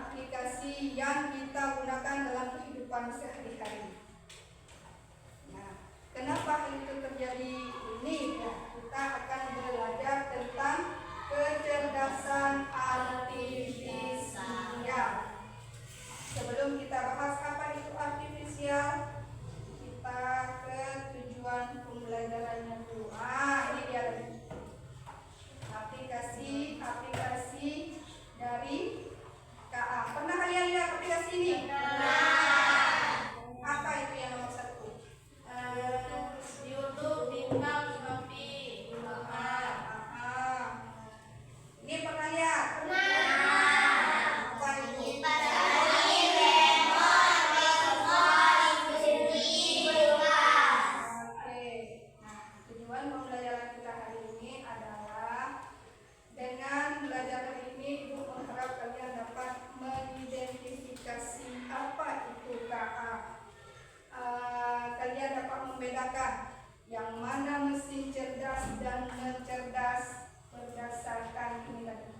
aplikasi yang kita gunakan dalam kehidupan sehari-hari. Nah, kenapa hal itu terjadi ini? Ya, kita akan belajar tentang kecerdasan artifisial. Sebelum kita bahas apa itu artifisial, kita ke tujuan pembelajarannya dulu. Ini dia aplikasi dari KA. Pernah kalian lihat aplikasi ini? Apa itu yang nomor 1? YouTube, TikTok, Shopee, Ini pernah lihat? Apa itu? Oke. Nah, tujuan pembelajaran kita hari ini adalah dengan belajar hari ini, Ibu mengharap kalian dapat mengidentifikasi apa itu KA. Kalian dapat membedakan yang mana mesin cerdas dan mencerdas berdasarkan ini tadi.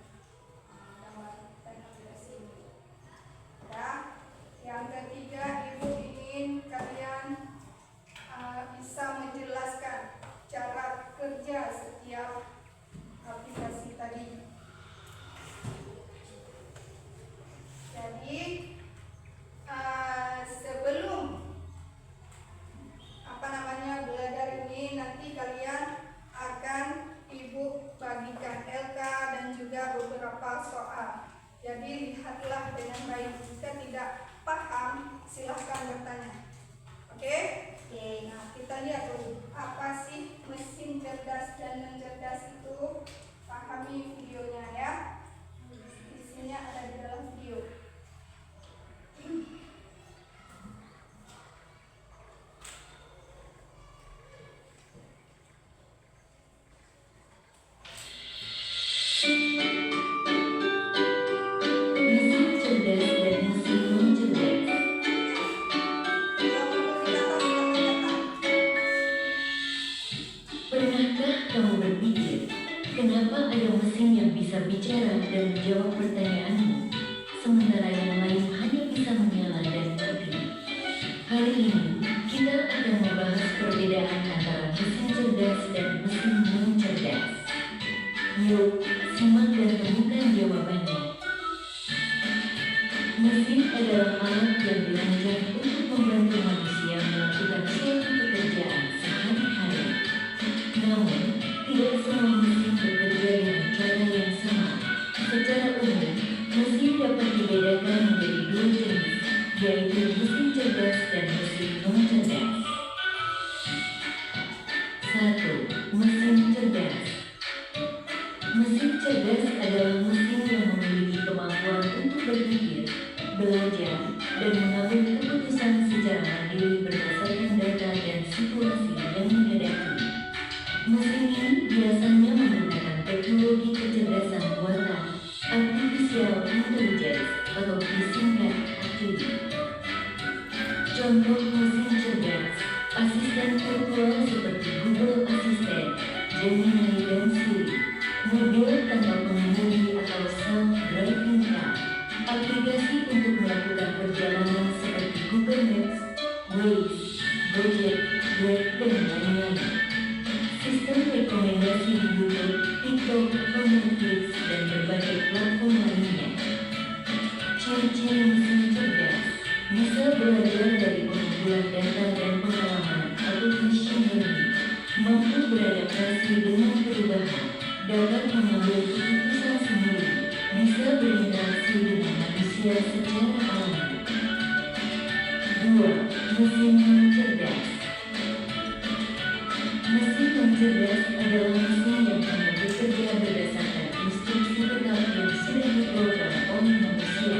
Gambar dan aplikasi ini. Ya. Yang ketiga, Ibu ingin kalian bisa menjelaskan cara kerja setiap aplikasi tadi. Jadi sebelum belajar ini, nanti kalian akan Ibu bagikan LK dan juga beberapa soal. Jadi lihatlah dengan baik. Jika tidak paham, silahkan bertanya. Oke? Nah, kita lihat dulu apa sih mesin cerdas dan mencerdas itu. Pahami videonya ya. Isinya ada di dalam video. Kenapa ada mesin yang bisa bicara dan menjawab pertanyaanmu, sementara yang lain hanya bisa menyala dan mati? Hari ini, kita akan membahas perbedaan antara mesin cerdas dan mesin non-cerdas. Yuk, simak dan temukan jawabannya. Mesin adalah alat yang dirancang untuk membantu manusia melakukan suatu pekerjaan sehari-hari. Namun, tidak semua mesin bekerja dengan cara yang sama. Secara umum, mesin dapat dibedakan menjadi dua jenis, yaitu mesin cerdas dan mesin non-cerdas. 1. Mesin cerdas. Mesin cerdas adalah mesin yang memiliki kemampuan untuk berpikir, belajar, dan mengambil keputusan secara mandiri berdasarkan data dan situasi yang dihadapi. Mesin ini biasanya menggunakan teknologi kecerdasan buatan, artificial intelligence, atau disingkat AII. Contoh mesin cerdas, asisten virtual seperti Google Assistant, Gemini, dan Siri, mobil tanpa pengemudi atau self-driving car, aplikasi untuk melakukan perjalanan seperti Google Maps, Waze, Gojek, Grab, dan lain-lain. Sistem rekomendasi di YouTube, TikTok, Netflix, dan berbagai platform lainnya. Ciri-ciri mesin cerdas bisa belajar dari pengumpulan data dan pengalaman atau machine learning, mampu beradaptasi dengan perubahan, dapat mengambil keputusan sendiri, bisa berinteraksi dengan manusia secara alami. 2. Mesin non-cerdas. Mesin non-cerdas adalah mesin yang hanya bekerja berdasarkan instruksi tetap yang sudah diprogram oleh manusia.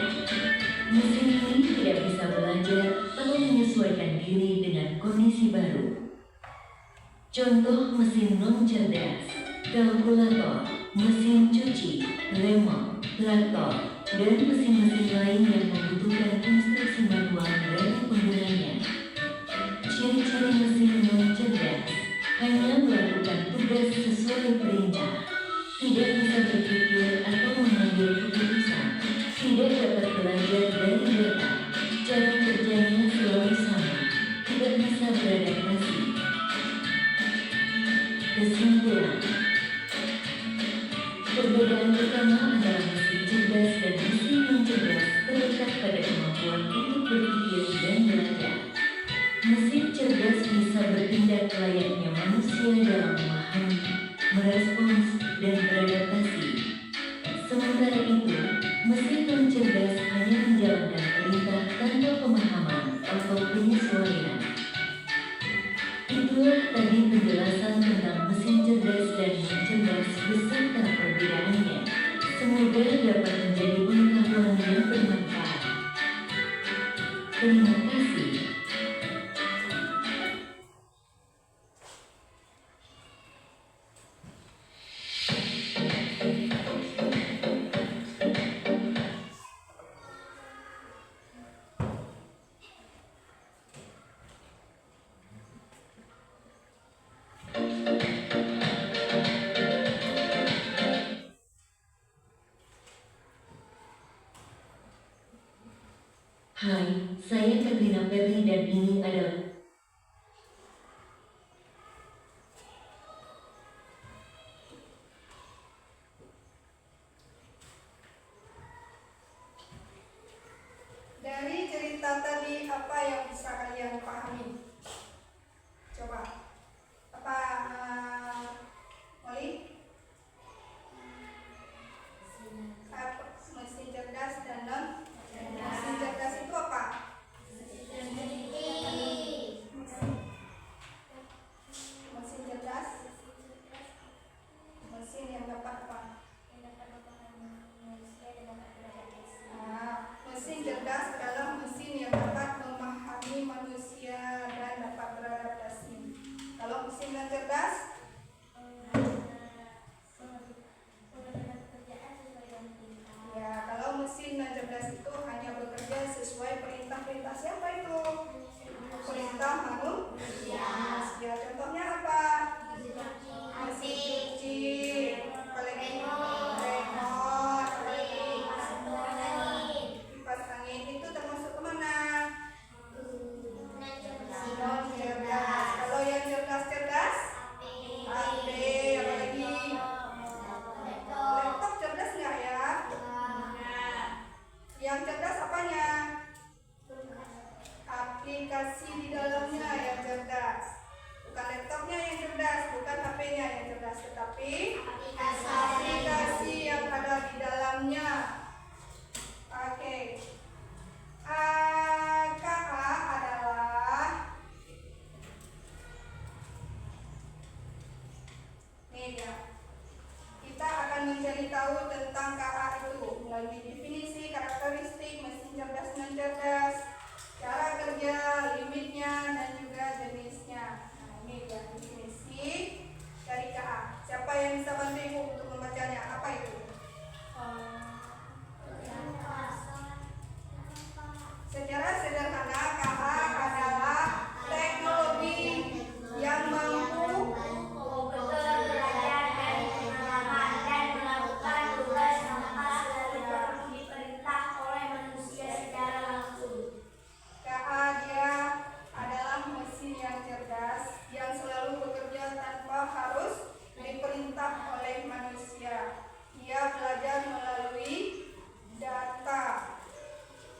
Mesin ini tidak bisa belajar atau menyesuaikan diri dengan kondisi baru. Contoh mesin non-cerdas: kalkulator, mesin cuci, remote, traktor, dan mesin-mesin lain yang membutuhkan instruksi manual dari penggunanya. Ciri-ciri mesin non-cerdas: hanya melakukan tugas sesuai perintah, tidak bisa berpikir atau mengambil keputusan, tidak dapat belajar Terima kasih. Hai, saya Katrina Ferry dan ini adalah Dari cerita tadi apa yang bisa kalian pahami? Coba. Apa Molly? Mesin cerdas dan non cerdas. Mesin cerdas itu apa? Mesin cerdas. Mesin yang dapat apa? Mesin cerdas adalah mesin yang dapat memahami manusia dan dapat beradaptasi. Kalau mesin non cerdas, ya kalau mesin non cerdas itu hanya bekerja sesuai perintah-perintah siapa itu? Perintah manusia. Contohnya apa? Mesin cuci, apalagi remote, kipas angin itu termasuk kemana? Non cerdas. Kalau yang cerdas-cerdas, HP, apalagi laptop cerdas nggak ya? Yang cerdas apanya? Aplikasi di dalamnya yang cerdas. Bukan laptopnya yang cerdas, bukan HP-nya yang cerdas, tetapi aplikasi yang ada di dalamnya. Oke. KA adalah media. Kita akan mencari tahu tentang KA itu melalui definisi, karakteristik mesin cerdas non cerdas, cara kerja, limitnya, dan juga jenisnya. Nah, ini dia definisi dari KA. Siapa yang bisa bantu Ibu untuk membacanya? Apa itu? Secara sederhana, KA adalah teknologi yang mampu KA dia adalah mesin yang cerdas yang selalu bekerja tanpa harus diperintah oleh manusia. Dia belajar melalui data.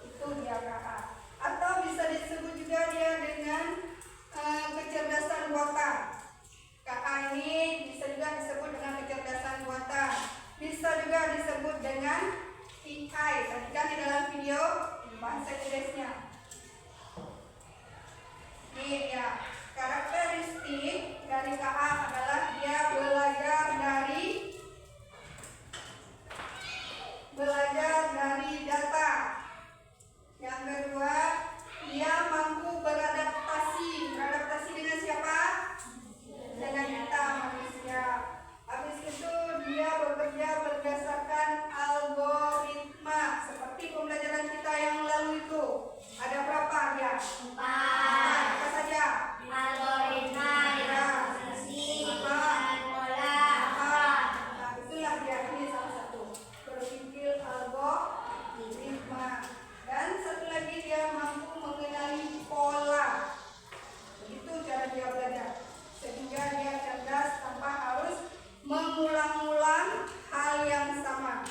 Itu dia KA. Atau bisa disebut juga dia dengan kecerdasan buatan. KA ini bisa juga disebut dengan kecerdasan buatan. Bisa juga disebut dengan AI. Tadi kan di dalam video bahasa Inggrisnya. Ini ya, karakteristik dari KA adalah dia belajar dari data. Yang kedua, dia mampu beradaptasi. Beradaptasi dengan siapa? Dengan kita manusia. Habis itu dia bekerja berdasarkan algoritma. Seperti pembelajaran kita yang lalu itu. Ada berapa dia? 4. Apa saja? Algoritma, posisi, pola. Nah, itulah dia, ini salah satu. Berpikir algoritma. Dan satu lagi dia mampu mengenali pola. Begitu cara dia belajar. Sehingga dia cerdas tanpa harus mengulang-ulang hal yang sama.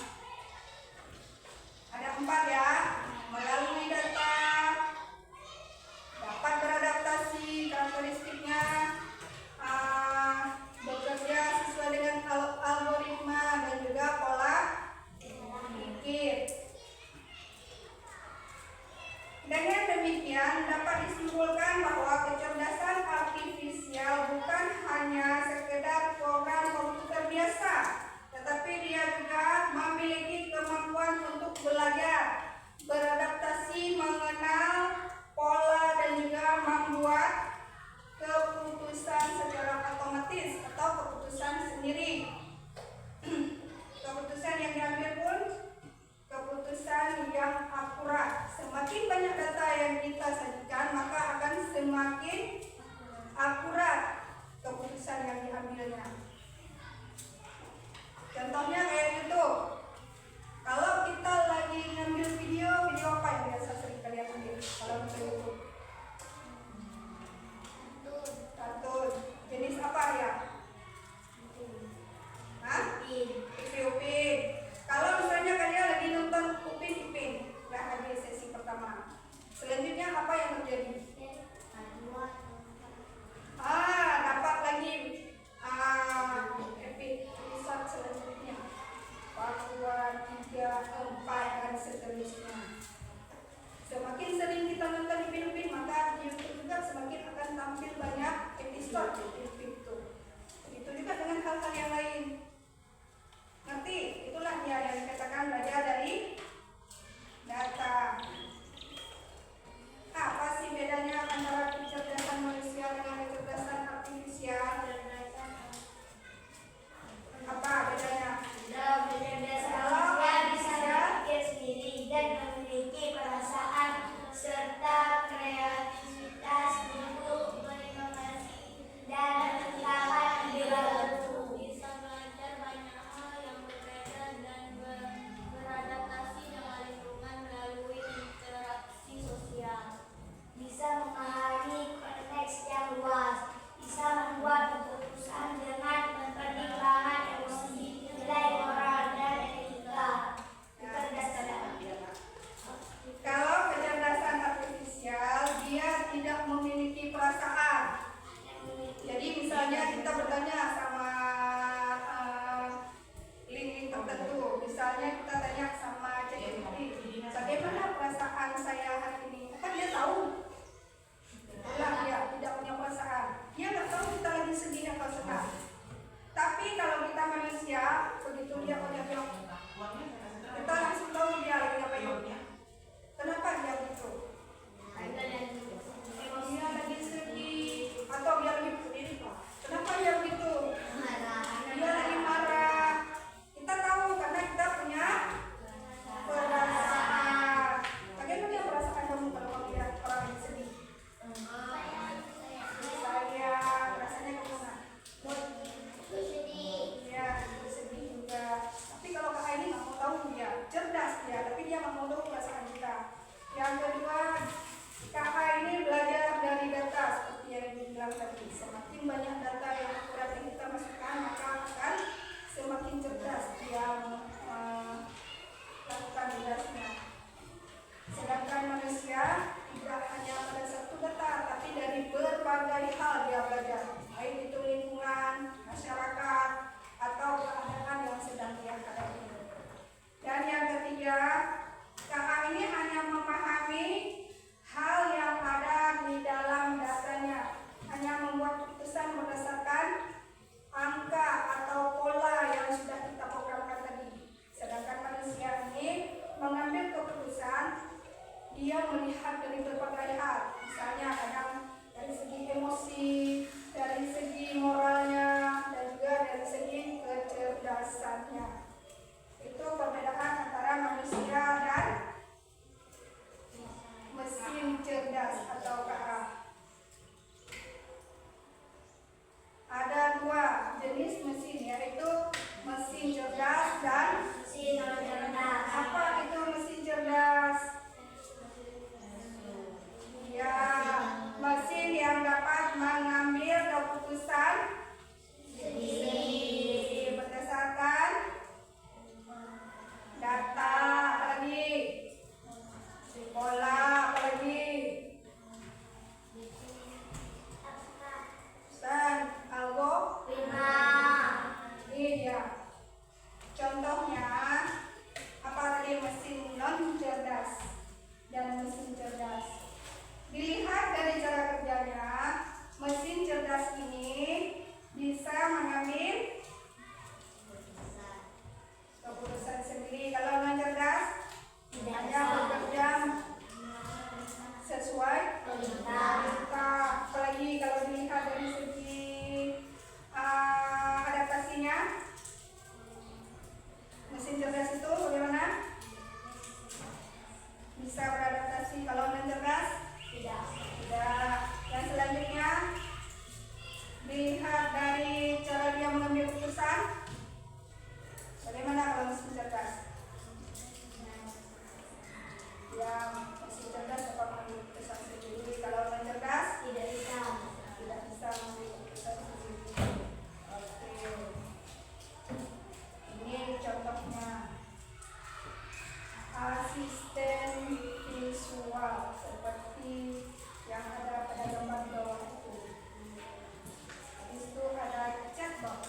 Ada 4 ya. Melalui data, dapat beradaptasi, karakteristiknya bekerja sesuai dengan algoritma dan juga pola pikir. Dengan demikian dapat disimpulkan bahwa kecerdasan artifisial bukan hanya sekedar program komputer biasa, tetapi dia juga memiliki kemampuan untuk belajar, beradaptasi, mengenal dia melihat dari berbagai hal, misalnya kadang dari segi emosi, dari segi moralnya, dan juga dari segi kecerdasannya. Itu perbedaan antara manusia dan mesin cerdas atau KA. Ada dua jenis mesin, yaitu mesin cerdas dan mesin cerdas. apa itu mesin cerdas? Ya, mesin yang dapat mengambil keputusan sendiri berdasarkan data, apalagi pola, apalagi dan algoritma. Ini dia contohnya. Apa tadi mesin non cerdas dan mesin cerdas? Dilihat dari cara kerjanya, mesin cerdas ini bisa mengambil keputusan sendiri. Kalau non cerdas hanya bekerja sesuai perintah. Apalagi kalau dilihat dari segi adaptasinya, mesin cerdas itu bagaimana? Bisa beradaptasi. Kalau non cerdas tidak. Dan selanjutnya dilihat dari cara dia mengambil keputusan. Bagaimana kalau mesin cerdas? Yang mesin cerdas dapat mengambil keputusan sendiri. Kalau non cerdas tidak bisa mengambil keputusan sendiri. Oke. Ini contohnya asisten visual seperti yang ada pada gambar bawah itu. Habis itu ada chatbot.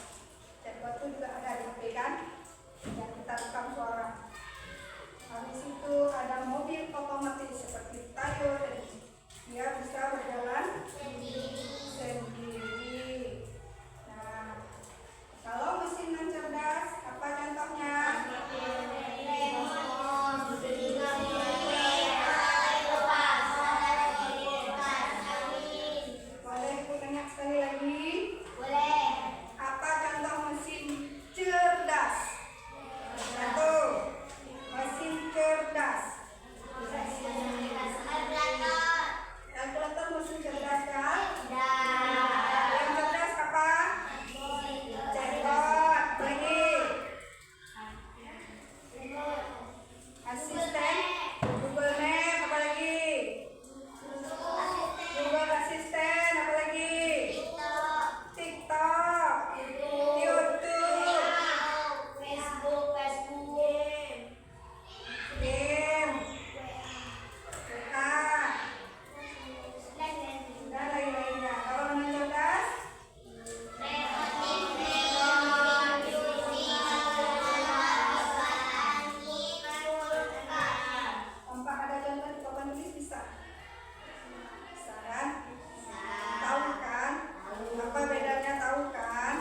Chatbot itu juga ada di HP kan, yang kita rekam suara. Habis itu ada mobil otomatis seperti Tayo tadi. Dia bisa berjalan sendiri. Nah, kalau mesin non cerdas, apa contohnya? Boleh aku tanya sekali lagi? Boleh. Apa contoh mesin cerdas? Satu, mesin cerdas. Kalkulator mesin cerdas kan? Yang cerdas apa? Chatbot. Lagi asisten Google Map, apa lagi? Google Assistant, apa lagi? TikTok, YouTube, game, dan lain-lainnya. Kalau non cerdas, tanpa ada contoh di papan tulis bisa. Bisa kan? Tahu kan? Apa bedanya, tahu kan?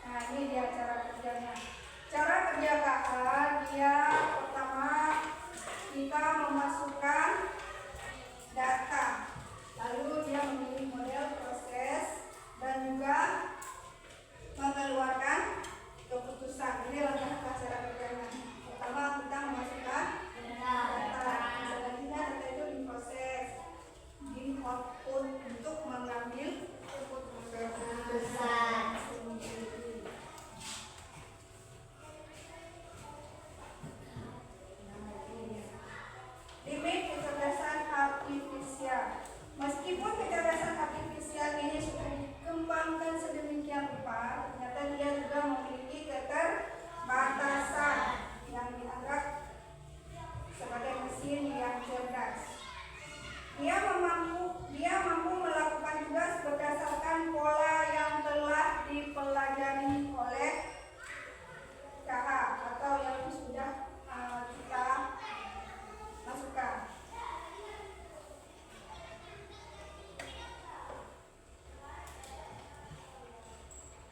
Nah, ini dia cara kerjanya. Cara kerja KA, dia pertama kita memasukkan data, lalu dia memilih model proses dan juga mengeluarkan keputusan. Ini langkah cara kerjanya. Pertama kita memasukkan data, selanjutnya data itu diproses, di output untuk mengambil keputusan sendiri. Limit kecerdasan artifisial. Meskipun kecerdasan artifisial ini sudah dikembangkan sedemikian rupa, ternyata dia juga memiliki keterbatasan yang dianggap sebagai mesin yang cerdas. Dia mampu melakukan tugas berdasarkan pola yang telah dipelajari oleh KA atau yang sudah kita masukkan.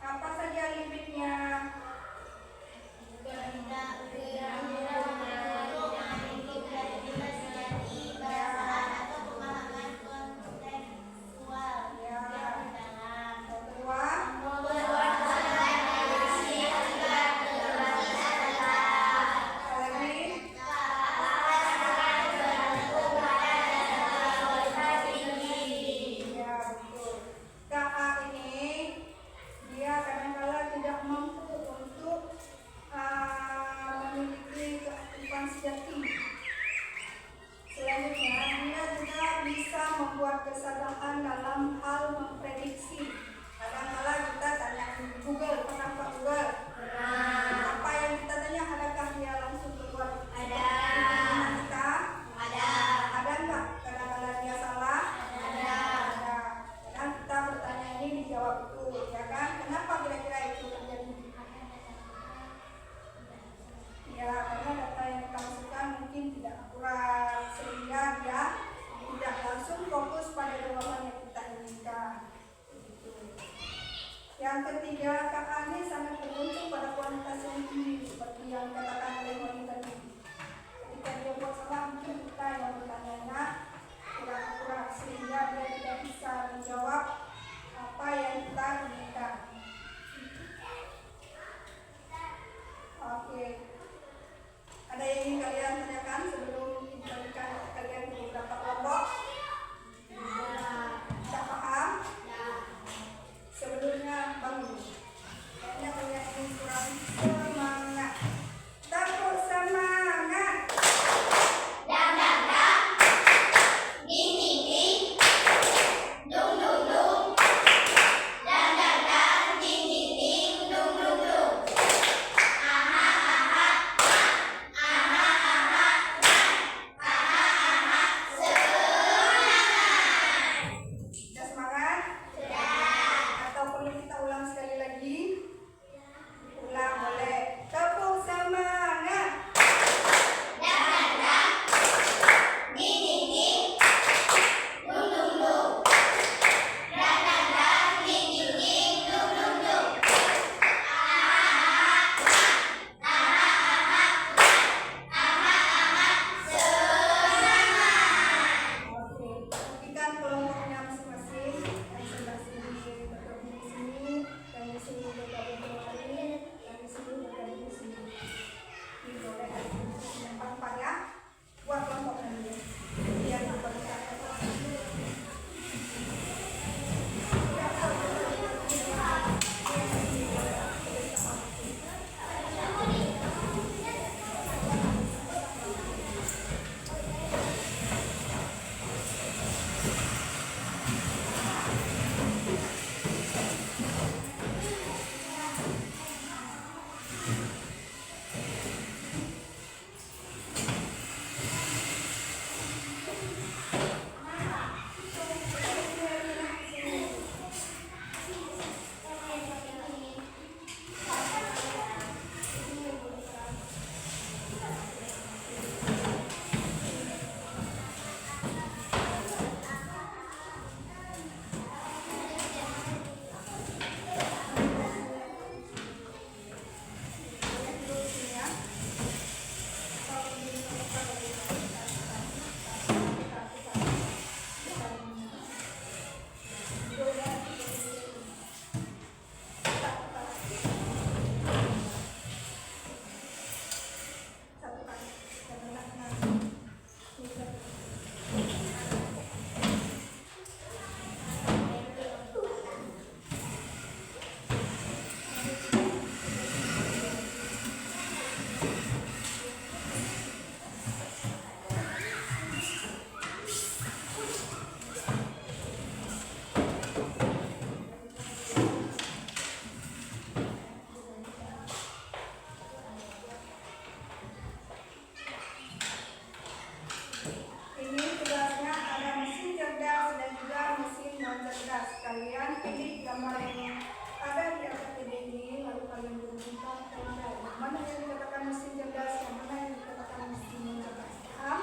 Apa saja limitnya? tidak akurat, sehingga dia tidak langsung fokus pada jawaban yang kita inginkan. Yang ketiga, KA ini sangat beruntung pada kualitas yang tinggi, seperti yang dikatakan oleh Moni tadi. Ketika dia buat salah, mungkin kita yang bertanya kurang akurat, sehingga dia tidak bisa menjawab apa yang kita inginkan. Oke, ada yang ingin kalian tanyakan sebelum diberikan kalian ke beberapa kelompok? Sudah paham? Sebelumnya bangun. Kayaknya kalian ingin kurang semangat. Tepuk semangat. Dang dang dang, ding ding ding, dung dung dung, dang dang dang, ding ding ding, dung dung dung. Aha aha, aha aha, aha aha, semangat. Sudah semangat? Sudah. Atau perlu kita ulang sekali lagi? Ulang boleh. Tepuk semangat. Dang dang dang, ding ding ding, dung dung dung, dang dang dang, ding ding ding, dung dung dung. Oke, perhatikan kelompoknya masing-masing. Yang sebelah sini bergabung di sini, yang di sini bergabung di sini, yang di sini bergabung di sini. Ini boleh yang empat ya. Buat kelompoknya dulu. Biar dapat ini tugasnya ada mesin cerdas dan juga mesin non cerdas. Kalian pilih gambar yang ada di APTD ini, lalu kalian berhubungkan yang mana yang dikatakan mesin cerdas, yang mana yang dikatakan mesin non cerdas. Paham?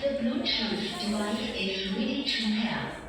The Bluetooth device is ready to pair.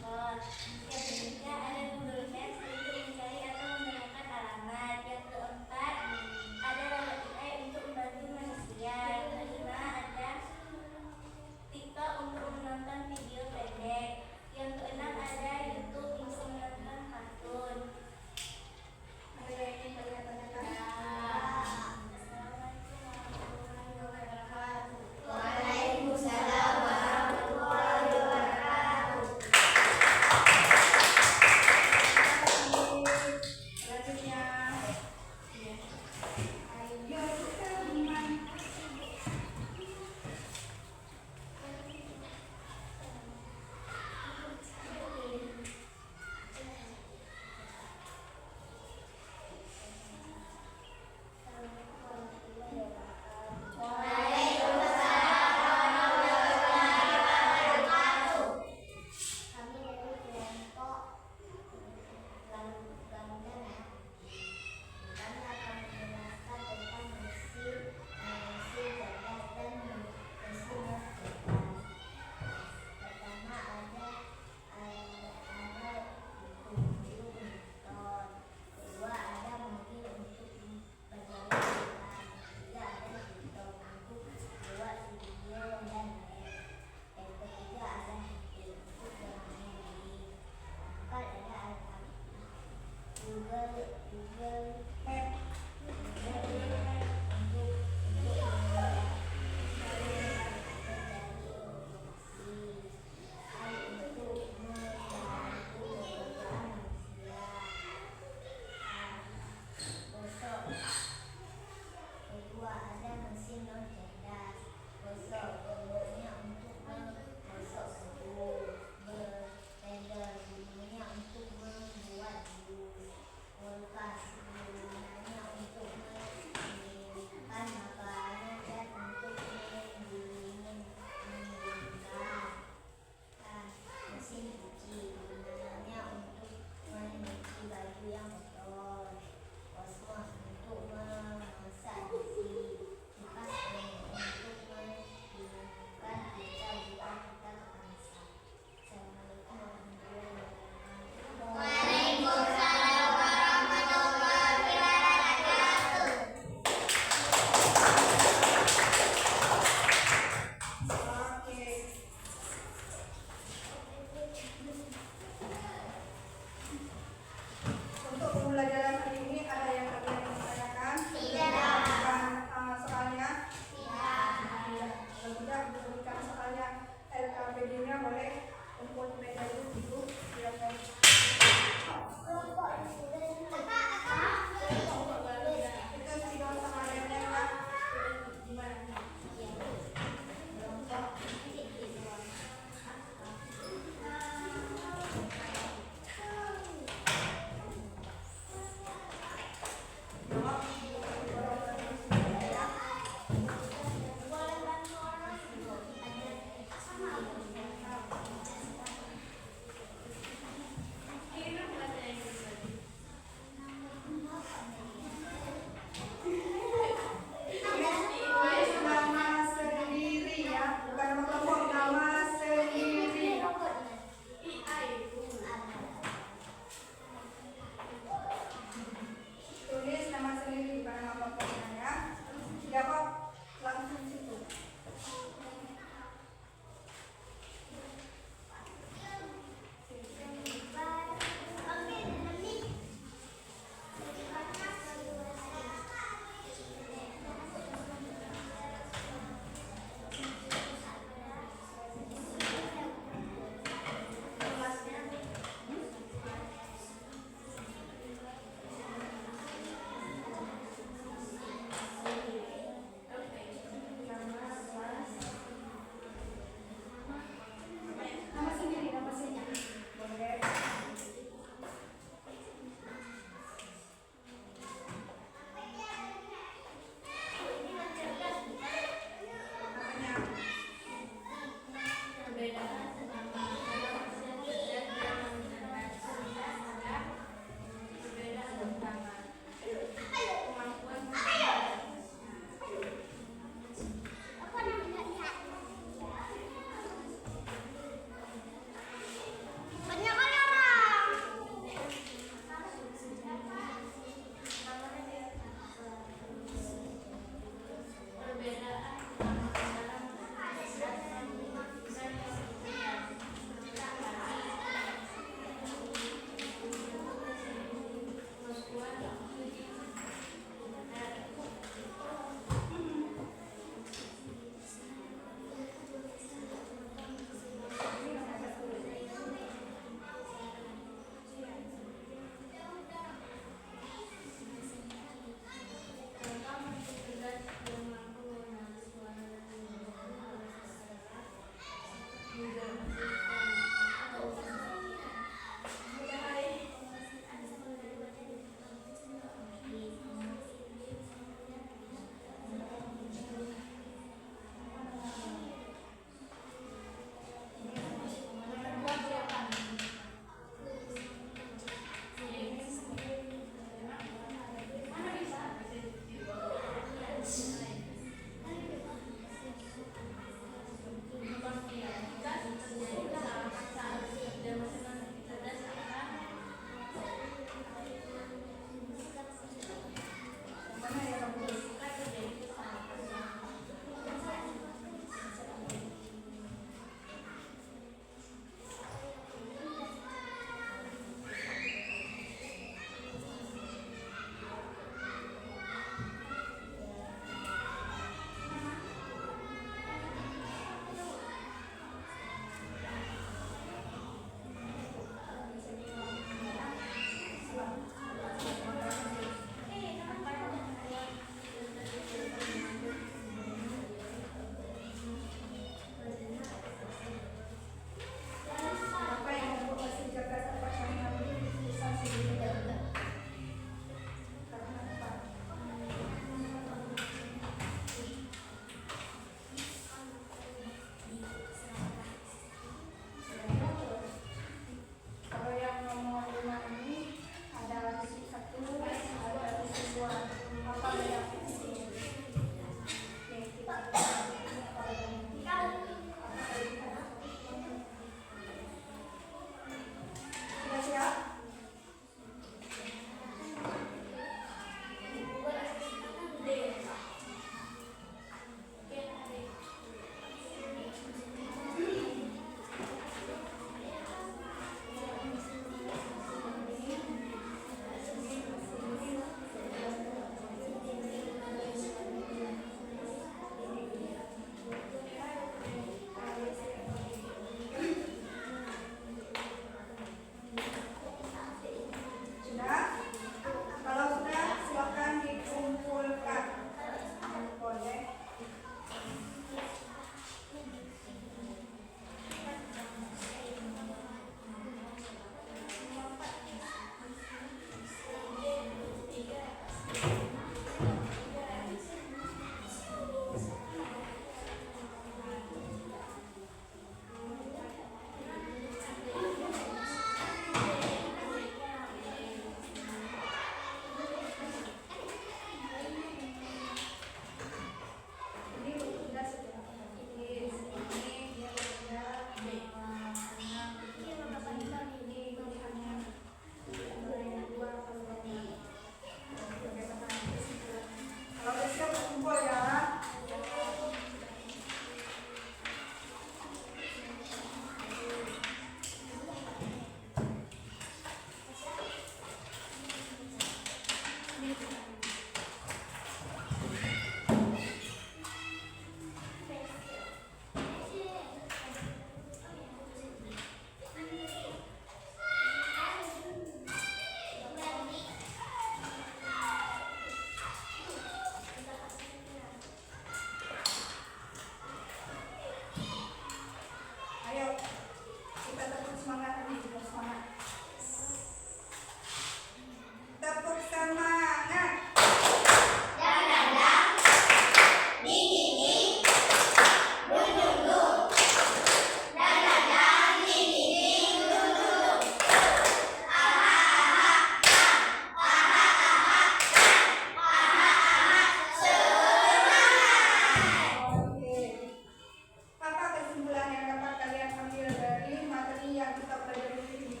Apa kesimpulan yang dapat kalian ambil dari materi yang kita pelajari ini?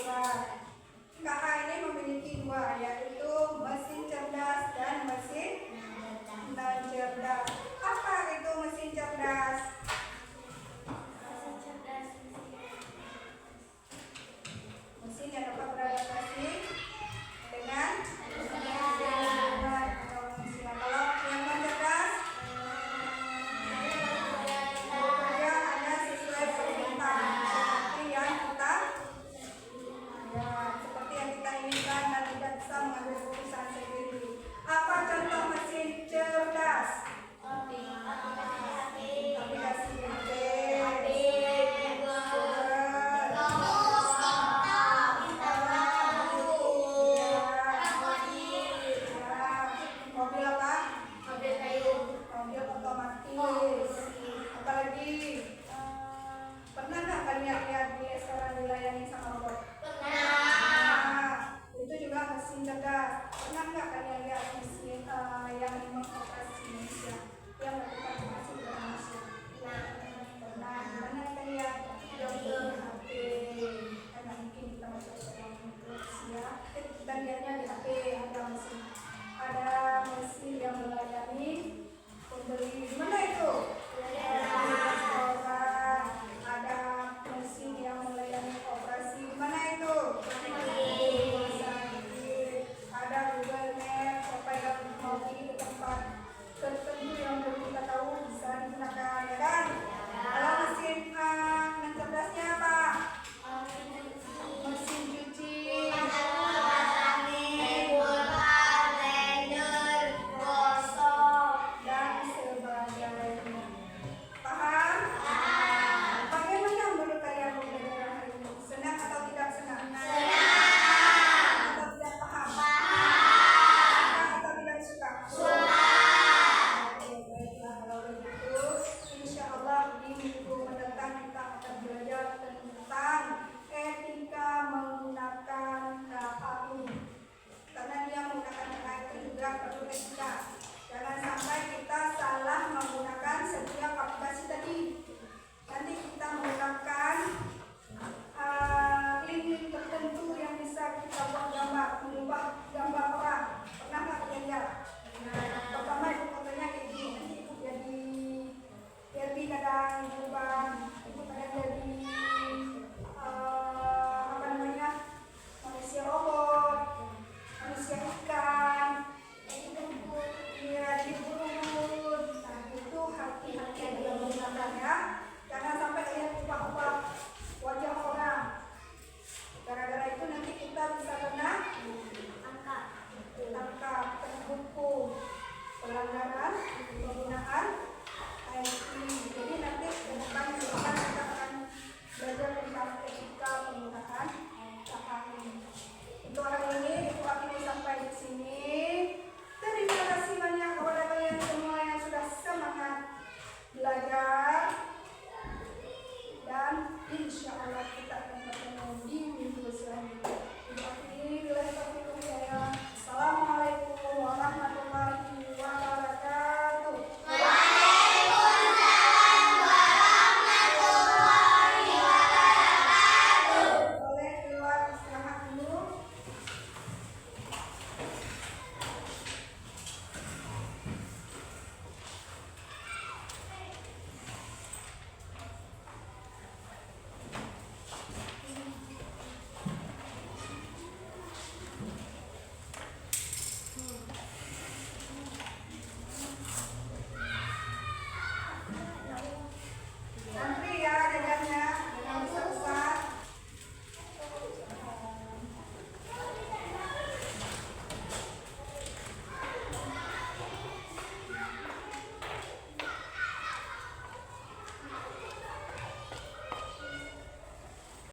surat.